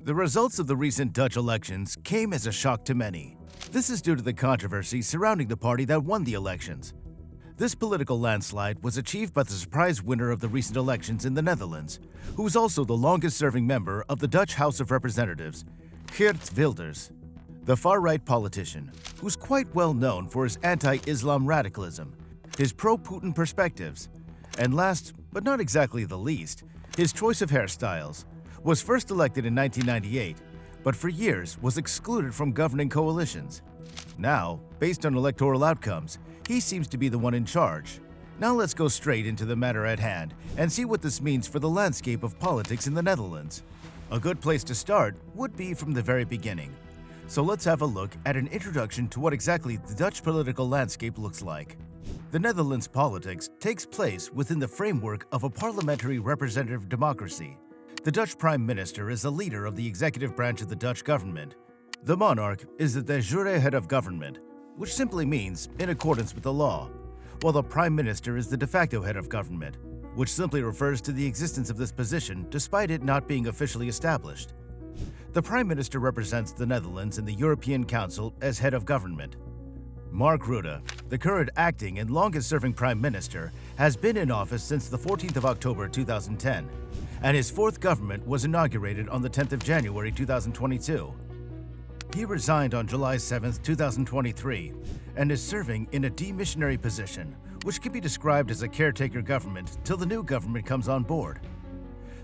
The results of the recent Dutch elections came as a shock to many. This is due to the controversy surrounding the party that won the elections. This political landslide was achieved by the surprise winner of the recent elections in the Netherlands, who was also the longest-serving member of the Dutch House of Representatives, Geert Wilders, the far-right politician, who's quite well known for his anti-Islam radicalism, his pro-Putin perspectives, and last, but not exactly the least, his choice of hairstyles. Was first elected in 1998, but for years was excluded from governing coalitions. Now, based on electoral outcomes, he seems to be the one in charge. Now let's go straight into the matter at hand and see what this means for the landscape of politics in the Netherlands. A good place to start would be from the very beginning. So let's have a look at an introduction to what exactly the Dutch political landscape looks like. The Netherlands' politics takes place within the framework of a parliamentary representative democracy. The Dutch Prime Minister is the leader of the executive branch of the Dutch government. The monarch is the de jure head of government, which simply means in accordance with the law, while the Prime Minister is the de facto head of government, which simply refers to the existence of this position despite it not being officially established. The Prime Minister represents the Netherlands in the European Council as head of government. Mark Rutte, the current acting and longest-serving Prime Minister, has been in office since the 14th of October 2010, and his fourth government was inaugurated on the 10th of January 2022. He resigned on July 7, 2023, and is serving in a demissionary position, which can be described as a caretaker government till the new government comes on board.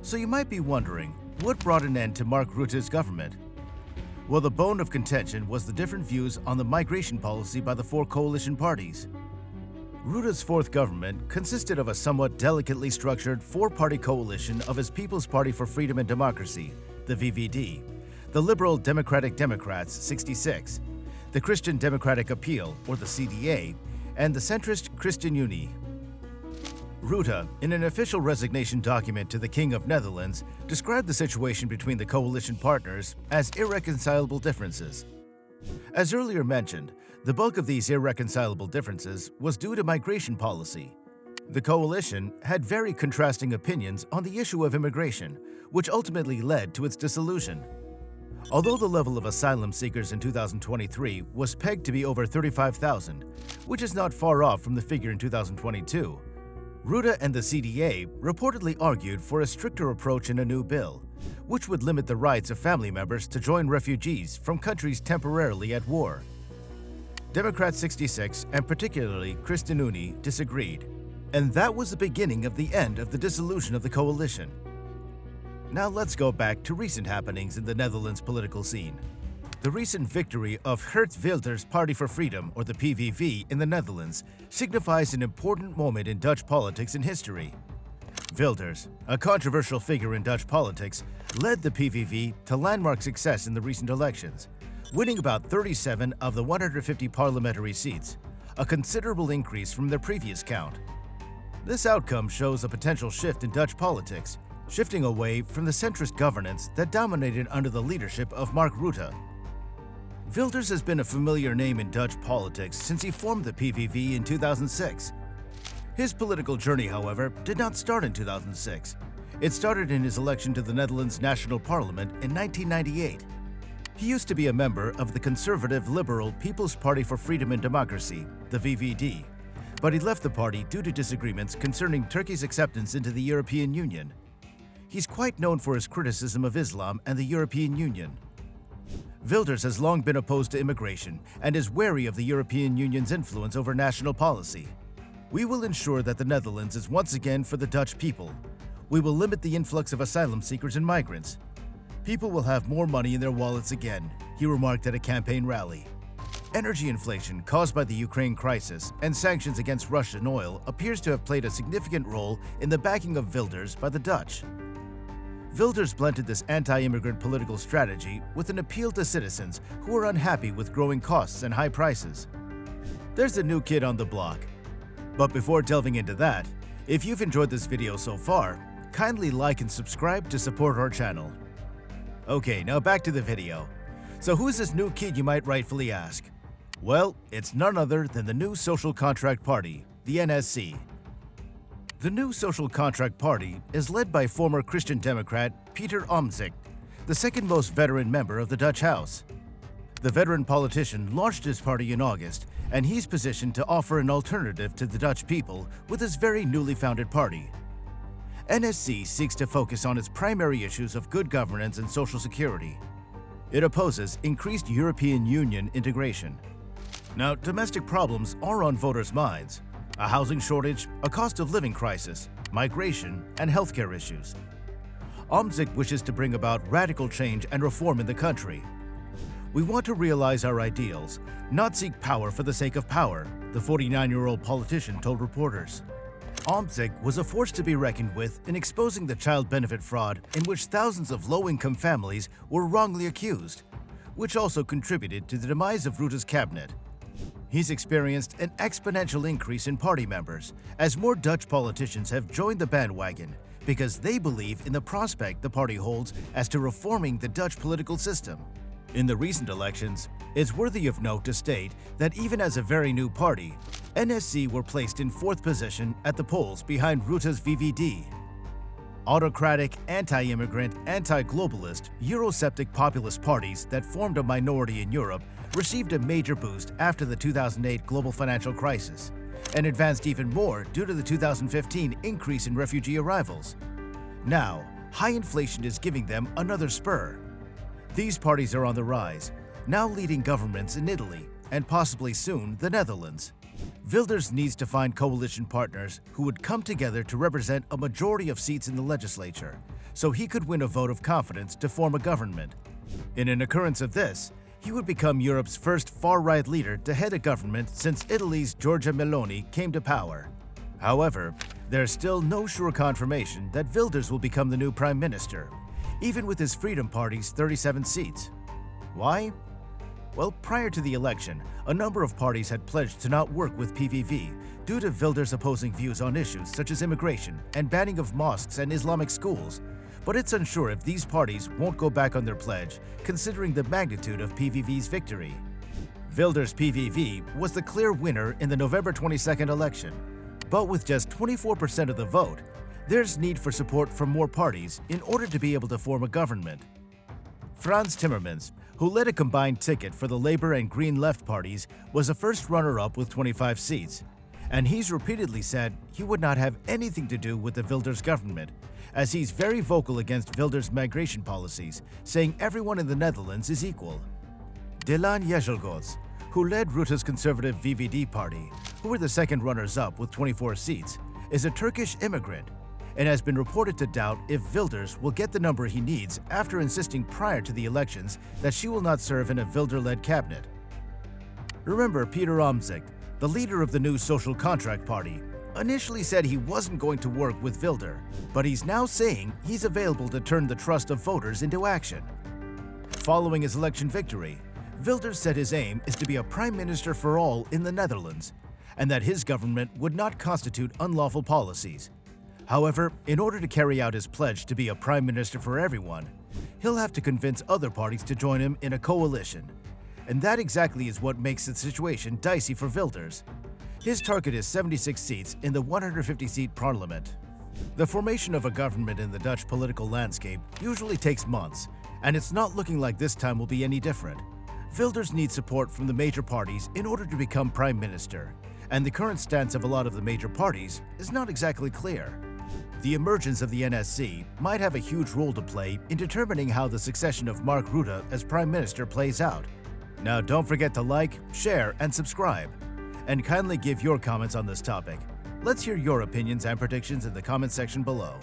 So you might be wondering, what brought an end to Mark Rutte's government? Well, the bone of contention was the different views on the migration policy by the four coalition parties. Rutte's fourth government consisted of a somewhat delicately structured four-party coalition of his People's Party for Freedom and Democracy, the VVD, the Liberal Democratic Democrats, 66, the Christian Democratic Appeal, or the CDA, and the centrist ChristenUnie. Rutte, in an official resignation document to the King of Netherlands, described the situation between the coalition partners as irreconcilable differences. As earlier mentioned, the bulk of these irreconcilable differences was due to migration policy. The coalition had very contrasting opinions on the issue of immigration, which ultimately led to its dissolution. Although the level of asylum seekers in 2023 was pegged to be over 35,000, which is not far off from the figure in 2022, Rutte and the CDA reportedly argued for a stricter approach in a new bill, which would limit the rights of family members to join refugees from countries temporarily at war. Democrat 66 and particularly ChristenUnie disagreed, and that was the beginning of the end of the dissolution of the coalition. Now let's go back to recent happenings in the Netherlands political scene. The recent victory of Geert Wilders' Party for Freedom, or the PVV, in the Netherlands signifies an important moment in Dutch politics and history. Wilders, a controversial figure in Dutch politics, led the PVV to landmark success in the recent elections, winning about 37 of the 150 parliamentary seats, a considerable increase from their previous count. This outcome shows a potential shift in Dutch politics, shifting away from the centrist governance that dominated under the leadership of Mark Rutte. Wilders has been a familiar name in Dutch politics since he formed the PVV in 2006. His political journey, however, did not start in 2006. It started in his election to the Netherlands National Parliament in 1998. He used to be a member of the conservative liberal People's Party for Freedom and Democracy, the VVD, but he left the party due to disagreements concerning Turkey's acceptance into the European Union. He's quite known for his criticism of Islam and the European Union. Wilders has long been opposed to immigration and is wary of the European Union's influence over national policy. We will ensure that the Netherlands is once again for the Dutch people. We will limit the influx of asylum seekers and migrants. People will have more money in their wallets again, he remarked at a campaign rally. Energy inflation caused by the Ukraine crisis and sanctions against Russian oil appears to have played a significant role in the backing of Wilders by the Dutch. Wilders blended this anti-immigrant political strategy with an appeal to citizens who are unhappy with growing costs and high prices. There's a new kid on the block. But before delving into that, if you've enjoyed this video so far, kindly like and subscribe to support our channel. Okay, now back to the video. So who's this new kid, you might rightfully ask? Well, it's none other than the new Social Contract Party, the NSC. The new Social Contract Party is led by former Christian Democrat Pieter Omtzigt, the second most veteran member of the Dutch House. The veteran politician launched his party in August, and he's positioned to offer an alternative to the Dutch people with his very newly founded party. NSC seeks to focus on its primary issues of good governance and social security. It opposes increased European Union integration. Now, domestic problems are on voters' minds: a housing shortage, a cost of living crisis, migration, and healthcare issues. Omtzigt wishes to bring about radical change and reform in the country. "We want to realize our ideals, not seek power for the sake of power," the 49-year-old politician told reporters. Omtzigt was a force to be reckoned with in exposing the child benefit fraud in which thousands of low-income families were wrongly accused, which also contributed to the demise of Rutte's cabinet. He's experienced an exponential increase in party members as more Dutch politicians have joined the bandwagon because they believe in the prospect the party holds as to reforming the Dutch political system. In the recent elections, it's worthy of note to state that even as a very new party, NSC were placed in fourth position at the polls behind Rutte's VVD. Autocratic, anti-immigrant, anti-globalist, Eurosceptic populist parties that formed a minority in Europe received a major boost after the 2008 global financial crisis, and advanced even more due to the 2015 increase in refugee arrivals. Now, high inflation is giving them another spur. These parties are on the rise, now leading governments in Italy and possibly soon the Netherlands. Wilders needs to find coalition partners who would come together to represent a majority of seats in the legislature, so he could win a vote of confidence to form a government. In an occurrence of this, he would become Europe's first far-right leader to head a government since Italy's Giorgia Meloni came to power. However, there's still no sure confirmation that Wilders will become the new prime minister, even with his Freedom Party's 37 seats. Why? Well, prior to the election, a number of parties had pledged to not work with PVV due to Wilders' opposing views on issues such as immigration and banning of mosques and Islamic schools. But it's unsure if these parties won't go back on their pledge, considering the magnitude of PVV's victory. Wilders' PVV was the clear winner in the November 22nd election, but with just 24% of the vote, there's need for support from more parties in order to be able to form a government. Frans Timmermans, who led a combined ticket for the Labour and Green Left parties, was a first runner-up with 25 seats, and he's repeatedly said he would not have anything to do with the Wilders government, as he's very vocal against Wilders' migration policies, saying everyone in the Netherlands is equal. Dilan Yeşilgöz, who led Rutte's conservative VVD party, who were the second runners-up with 24 seats, is a Turkish immigrant and has been reported to doubt if Wilders will get the number he needs after insisting prior to the elections that she will not serve in a Wilder-led cabinet. Remember, Pieter Omtzigt, the leader of the new Social Contract Party, initially said he wasn't going to work with Wilder, but he's now saying he's available to turn the trust of voters into action. Following his election victory, Wilders said his aim is to be a prime minister for all in the Netherlands, and that his government would not constitute unlawful policies. However, in order to carry out his pledge to be a prime minister for everyone, he'll have to convince other parties to join him in a coalition. And that exactly is what makes the situation dicey for Wilders. His target is 76 seats in the 150-seat parliament. The formation of a government in the Dutch political landscape usually takes months, and it's not looking like this time will be any different. Wilders needs support from the major parties in order to become prime minister, and the current stance of a lot of the major parties is not exactly clear. The emergence of the NSC might have a huge role to play in determining how the succession of Mark Rutte as prime minister plays out. Now, don't forget to like, share, and subscribe, and kindly give your comments on this topic. Let's hear your opinions and predictions in the comment section below.